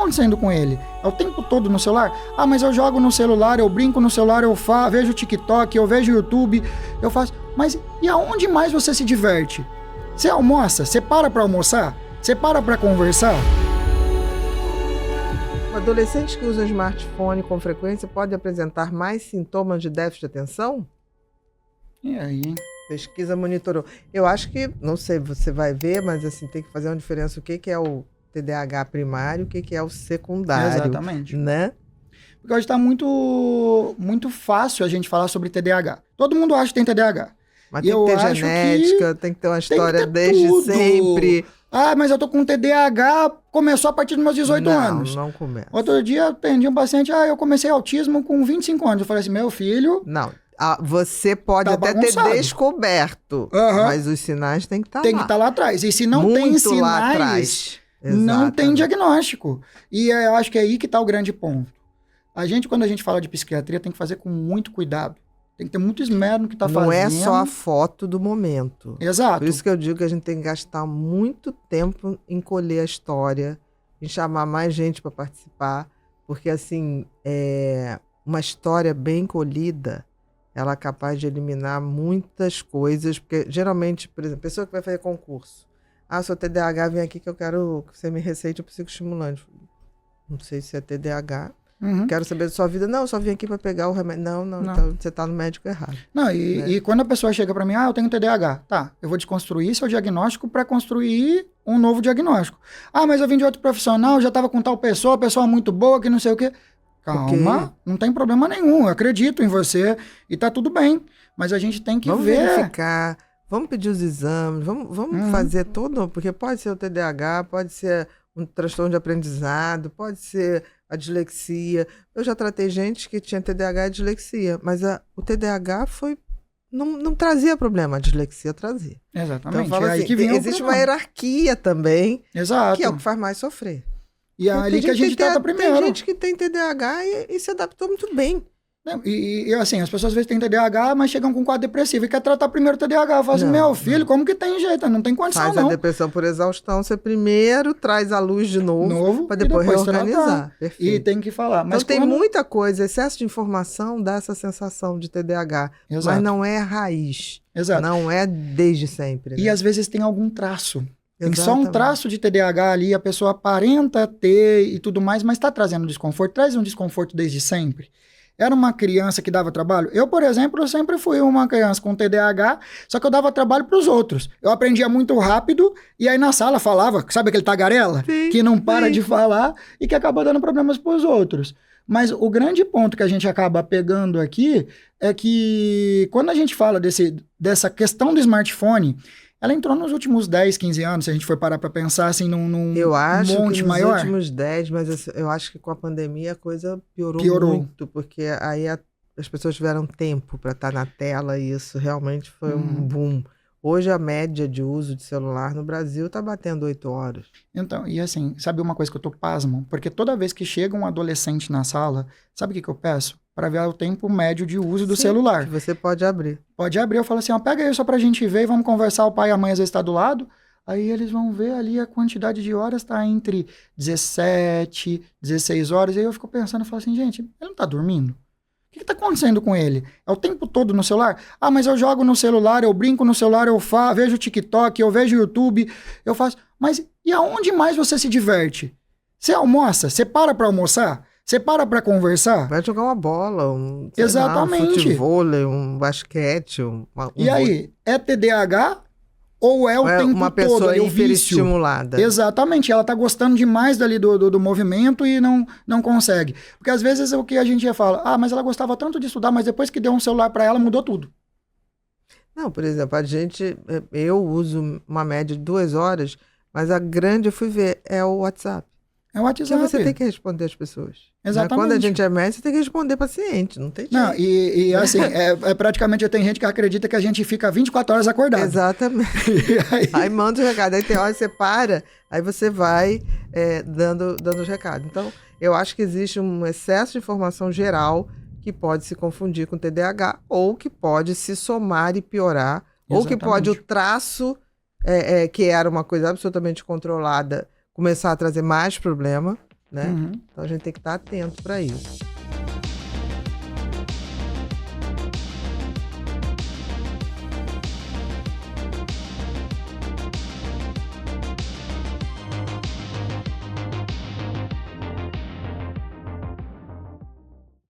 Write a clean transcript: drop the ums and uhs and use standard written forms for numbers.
acontecendo com ele? É o tempo todo no celular? Ah, mas eu jogo no celular, eu brinco no celular, eu vejo TikTok, eu vejo YouTube, eu faço... Mas e aonde mais você se diverte? Você almoça? Você para pra almoçar? Você para pra conversar? O adolescente que usa o smartphone com frequência pode apresentar mais sintomas de déficit de atenção? E aí? Pesquisa monitorou. Eu acho que, não sei, você vai ver, mas assim, tem que fazer uma diferença. O que é o TDAH primário, o que é o secundário. Exatamente. Né? Porque hoje tá muito fácil a gente falar sobre TDAH. Todo mundo acha que tem TDAH. Mas tem que ter genética, tem que ter uma história desde tudo. sempre. Ah, mas eu tô com TDAH, começou a partir dos meus 18 anos. Não começa. Outro dia eu atendi um paciente, eu comecei autismo com 25 anos. Eu falei assim, meu filho... Não, você pode tá até bagunçado. ter descoberto, mas os sinais têm que estar lá. Tem que estar lá atrás. E se não tem sinais, lá atrás. Não tem diagnóstico. E eu acho que é aí que tá o grande ponto. Quando a gente fala de psiquiatria, tem que fazer com muito cuidado. Tem que ter muito esmero no que tá fazendo. Não é só a foto do momento. Exato. Por isso que eu digo que a gente tem que gastar muito tempo em colher a história, em chamar mais gente para participar, porque assim, uma história bem colhida, ela é capaz de eliminar muitas coisas, porque geralmente, por exemplo, pessoa que vai fazer concurso, seu TDAH, vem aqui que eu quero que você me receite um psicoestimulante. Não sei se é TDAH. Quero saber da sua vida. Não, eu só vim aqui para pegar o remédio. Não. Então você tá no médico errado. Não, e quando a pessoa chega para mim, eu tenho TDAH. Tá, eu vou desconstruir seu diagnóstico para construir um novo diagnóstico. Mas eu vim de outro profissional, já tava com tal pessoa, pessoa muito boa, que não sei o quê. Calma, não tem problema nenhum, eu acredito em você e tá tudo bem. Mas a gente tem que vamos ver... verificar, vamos pedir os exames, vamos fazer tudo, porque pode ser o TDAH, pode ser um transtorno de aprendizado, pode ser a dislexia. Eu já tratei gente que tinha TDAH e dislexia, mas o TDAH não trazia problema, a dislexia trazia. Exatamente. Então, assim, que existe uma hierarquia também, Exato. que é o que faz mais sofrer. E é ali que a gente trata primeiro. Tem gente que tem TDAH e se adaptou muito bem. E assim, as pessoas às vezes têm TDAH, mas chegam com quadro depressivo e quer tratar primeiro o TDAH. Eu falo assim, meu filho, como que tem jeito? Não tem condição, Faz a depressão por exaustão, você primeiro traz a luz de novo para depois reorganizar. E tem que falar. Mas então tem muita coisa, excesso de informação dá essa sensação de TDAH, mas não é raiz. Exato. Não é desde sempre. Né? E às vezes tem algum traço. Tem só um traço de TDAH ali, a pessoa aparenta ter e tudo mais, mas está trazendo desconforto. Traz um desconforto desde sempre. Era uma criança que dava trabalho? Eu, por exemplo, sempre fui uma criança com TDAH, só que eu dava trabalho para os outros. Eu aprendia muito rápido e aí na sala falava, sabe aquele tagarela? Sim, que não para de falar e que acaba dando problemas para os outros. Mas o grande ponto que a gente acaba pegando aqui é que quando a gente fala dessa questão do smartphone, ela entrou nos últimos 10, 15 anos, se a gente for parar para pensar assim num monte maior. Eu acho que nos últimos 10, mas eu acho que com a pandemia a coisa piorou muito, porque aí as pessoas tiveram tempo para estar na tela e isso realmente foi um boom. Hoje a média de uso de celular no Brasil está batendo 8 horas. Então, e assim, sabe uma coisa que eu tô pasmo? Porque toda vez que chega um adolescente na sala, sabe o que eu peço? Para ver o tempo médio de uso do celular. Que você pode abrir. Pode abrir, eu falo assim, pega aí só pra gente ver e vamos conversar, o pai e a mãe às vezes tá do lado, aí eles vão ver ali a quantidade de horas tá entre 17, 16 horas, e aí eu fico pensando, eu falo assim, gente, ele não tá dormindo? O que tá acontecendo com ele? É o tempo todo no celular? Mas eu jogo no celular, eu brinco no celular, eu vejo TikTok, eu vejo YouTube, eu faço... Mas e aonde mais você se diverte? Você almoça? Você para pra almoçar? Você para pra conversar? Vai jogar uma bola, um futevôlei, um basquete. E aí, é TDAH ou é o tempo uma todo pessoa ali, o vício? hiperestimulada? Exatamente, ela tá gostando demais dali do movimento e não consegue. Porque às vezes o que a gente fala, mas ela gostava tanto de estudar, mas depois que deu um celular pra ela, mudou tudo. Não, por exemplo, eu uso uma média de 2 horas, mas a grande, eu fui ver, é o WhatsApp. É o WhatsApp. Porque você tem que responder as pessoas. Exatamente. Mas quando a gente é médico, você tem que responder paciente, não tem jeito. Não, e assim, praticamente tem gente que acredita que a gente fica 24 horas acordado. Exatamente. Aí manda o recado, aí tem hora que você para, aí você vai dando os recados. Então, eu acho que existe um excesso de informação geral que pode se confundir com TDAH, ou que pode se somar e piorar, ou que pode o traço, que era uma coisa absolutamente controlada, começar a trazer mais problema, né? Uhum. Então a gente tem que estar atento para isso.